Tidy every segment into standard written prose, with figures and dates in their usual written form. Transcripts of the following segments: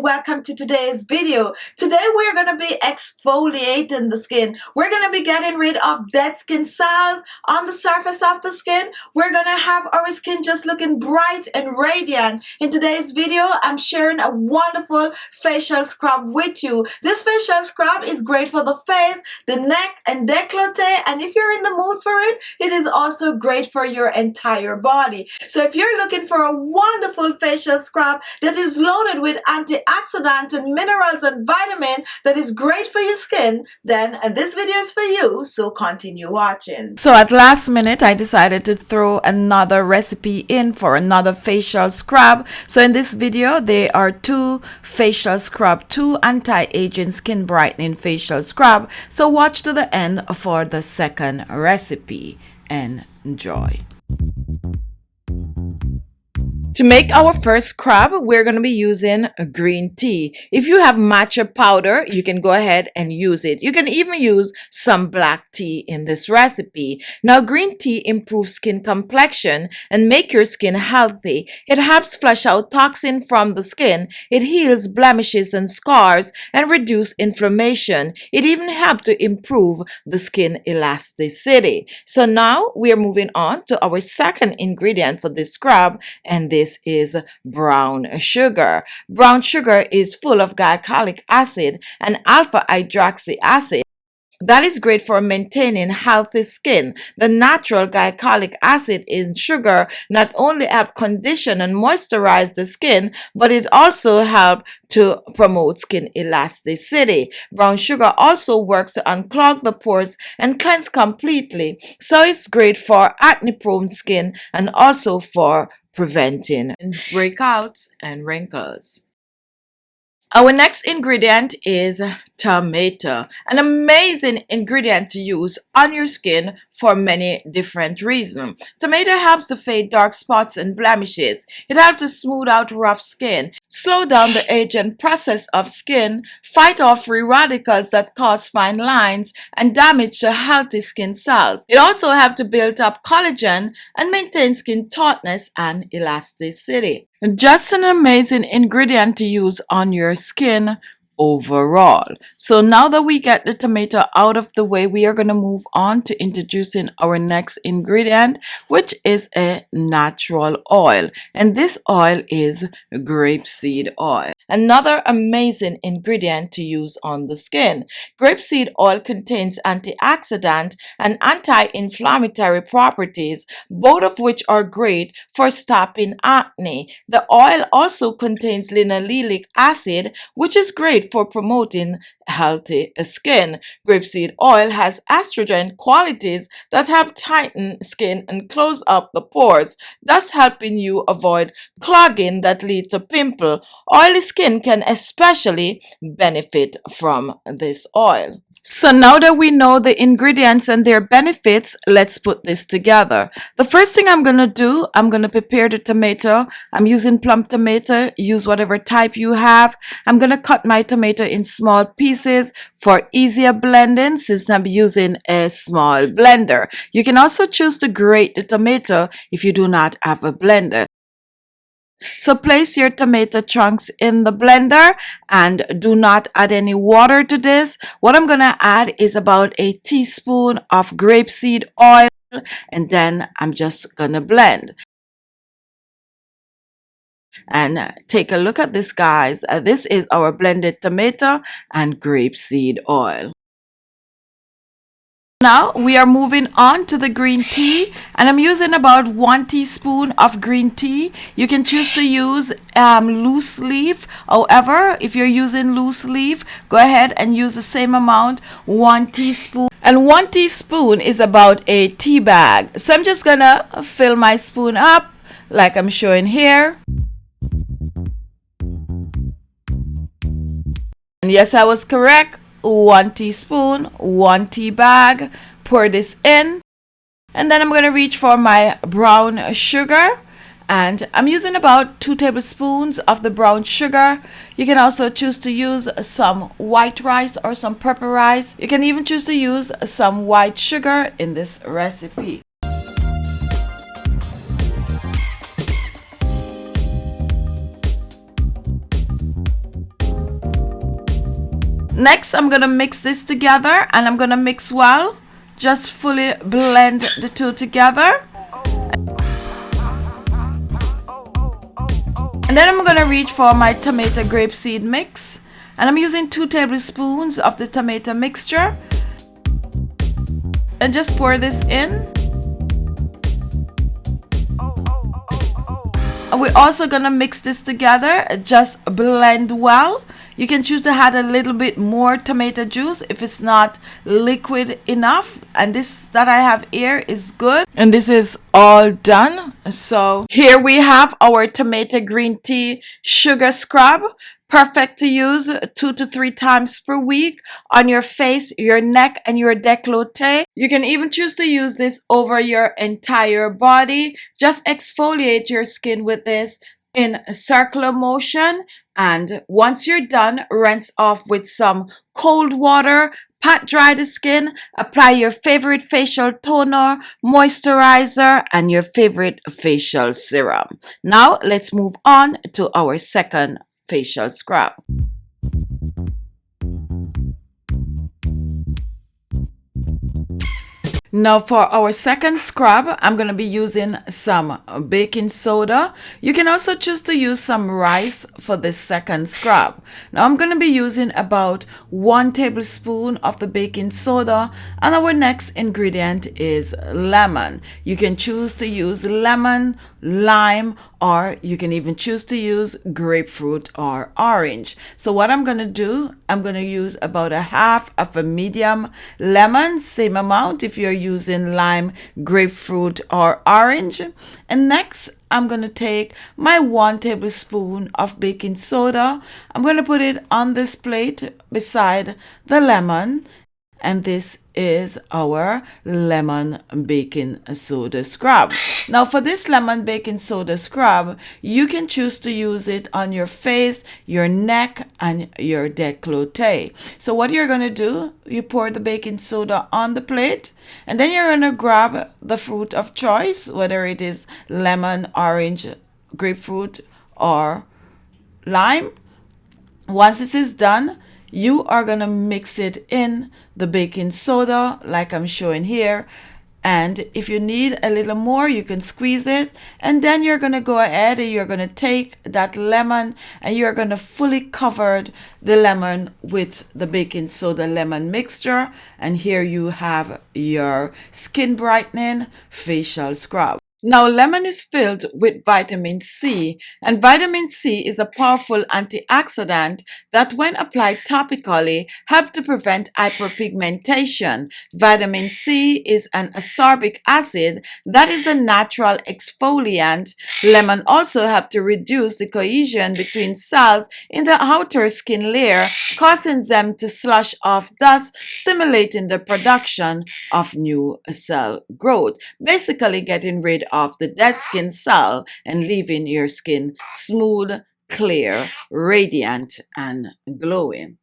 welcome to today's video. Today we're going to be exfoliating the skin. We're going to be getting rid of dead skin cells on the surface of the skin. We're going to have our skin just looking bright and radiant. In today's video, I'm sharing a wonderful facial scrub with you. This facial scrub is great for the face, the neck, and décolleté, and if you're in the mood for it, it is also great for your entire body. So if you're looking for a wonderful facial scrub that is loaded with antioxidants and minerals and vitamin that is great for your skin, then this video is for you, so continue watching. So at last minute, I decided to throw another recipe in for another facial scrub. So in this video, there are two facial scrub, two anti-aging skin brightening facial scrub. So watch to the end for the second recipe and enjoy. To make our first scrub, we're going to be using green tea. If you have matcha powder, you can go ahead and use it. You can even use some black tea in this recipe. Now, green tea improves skin complexion and make your skin healthy. It helps flush out toxin from the skin. It heals blemishes and scars and reduce inflammation. It even helps to improve the skin elasticity. So now we are moving on to our second ingredient for this scrub, and this is brown sugar. Brown sugar is full of glycolic acid and alpha hydroxy acid. That is great for maintaining healthy skin. The natural glycolic acid in sugar not only help condition and moisturize the skin, but it also helps to promote skin elasticity. Brown sugar also works to unclog the pores and cleanse completely. So it's great for acne-prone skin and also for preventing breakouts and wrinkles. Our next ingredient is tomato, an amazing ingredient to use on your skin for many different reasons. Tomato helps to fade dark spots and blemishes. It helps to smooth out rough skin, slow down the aging process of skin, fight off free radicals that cause fine lines and damage the healthy skin cells. It also helps to build up collagen and maintain skin tautness and elasticity. Just an amazing ingredient to use on your skin overall. So now that we get the tomato out of the way, we are going to move on to introducing our next ingredient, which is a natural oil. And this oil is grapeseed oil. Another amazing ingredient to use on the skin. Grapeseed oil contains antioxidant and anti-inflammatory properties, both of which are great for stopping acne. The oil also contains linoleic acid, which is great for promoting healthy skin. Grapeseed oil has astringent qualities that help tighten skin and close up the pores, thus helping you avoid clogging that leads to pimple. Oily skin can especially benefit from this oil. So now that we know the ingredients and their benefits, let's put this together. The first thing I'm going to do, I'm going to prepare the tomato. I'm using plum tomato. Use whatever type you have. I'm going to cut my tomato in small pieces for easier blending since I'm using a small blender. You can also choose to grate the tomato if you do not have a blender. So place your tomato chunks in the blender and do not add any water to this. What I'm going to add is about a teaspoon of grapeseed oil, and then I'm just going to blend. And take a look at this, guys. This is our blended tomato and grapeseed oil. Now we are moving on to the green tea, and I'm using about 1 teaspoon of green tea. You can choose to use loose leaf. However, if you're using loose leaf, go ahead and use the same amount, 1 teaspoon. And 1 teaspoon is about a tea bag. So I'm just gonna fill my spoon up like I'm showing here. And yes, I was correct. 1 teaspoon, 1 tea bag. Pour this in, and then I'm going to reach for my brown sugar, and I'm using about 2 tablespoons of the brown sugar. You can also choose to use some white rice or some purple rice. You can even choose to use some white sugar in this recipe. Next, I'm gonna mix this together, and I'm gonna mix well. Just fully blend the two together. And then I'm gonna reach for my tomato grape seed mix, and I'm using 2 tablespoons of the tomato mixture, and just pour this in. And we're also gonna mix this together, just blend well. You can choose to add a little bit more tomato juice if it's not liquid enough, and this that I have here is good. And this is all done. So here we have our tomato green tea sugar scrub. Perfect to use 2 to 3 times per week on your face, your neck, and your décolleté. You can even choose to use this over your entire body. Just exfoliate your skin with this in a circular motion, and once you're done, rinse off with some cold water. Pat dry the skin, apply your favorite facial toner, moisturizer, and your favorite facial serum. Now let's move on to our second facial scrub. Now for our second scrub, I'm going to be using some baking soda. You can also choose to use some rice for this second scrub. Now I'm going to be using about 1 tablespoon of the baking soda, and our next ingredient is lemon. You can choose to use lemon, lime, or you can even choose to use grapefruit or orange. So what I'm going to do, I'm going to use about a half of a medium lemon, same amount if you're using lime, grapefruit, or orange. And next, I'm going to take my 1 tablespoon of baking soda. I'm going to put it on this plate beside the lemon. And this is our lemon baking soda scrub. Now for this lemon baking soda scrub, you can choose to use it on your face, your neck, and your décolleté. So what you're going to do, you pour the baking soda on the plate, and then you're going to grab the fruit of choice, whether it is lemon, orange, grapefruit, or lime. Once this is done, you are going to mix it in the baking soda like I'm showing here. And if you need a little more, you can squeeze it. And then you're going to go ahead and you're going to take that lemon and you're going to fully cover the lemon with the baking soda lemon mixture. And here you have your skin brightening facial scrub. Now, lemon is filled with vitamin C, and vitamin C is a powerful antioxidant that, when applied topically, helps to prevent hyperpigmentation. Vitamin C is an ascorbic acid that is a natural exfoliant. Lemon also helps to reduce the cohesion between cells in the outer skin layer, causing them to slush off, thus stimulating the production of new cell growth, basically getting rid of the dead skin cell and leaving your skin smooth, clear, radiant, and glowing.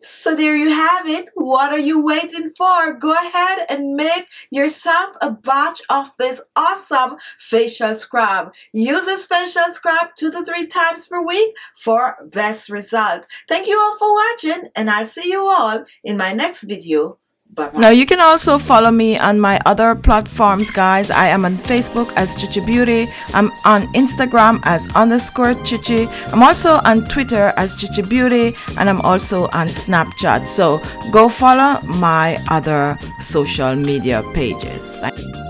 So there you have it. What are you waiting for? Go ahead and make yourself a batch of this awesome facial scrub. Use this facial scrub 2 to 3 times per week for best result. Thank you all for watching, and I'll see you all in my next video. Bye-bye. Now you can also follow me on my other platforms, guys. I am on Facebook as Khichibeauty. I'm on Instagram as _Khichi. I'm also on Twitter as Khichibeauty, and I'm also on Snapchat. So go follow my other social media pages. Thank you.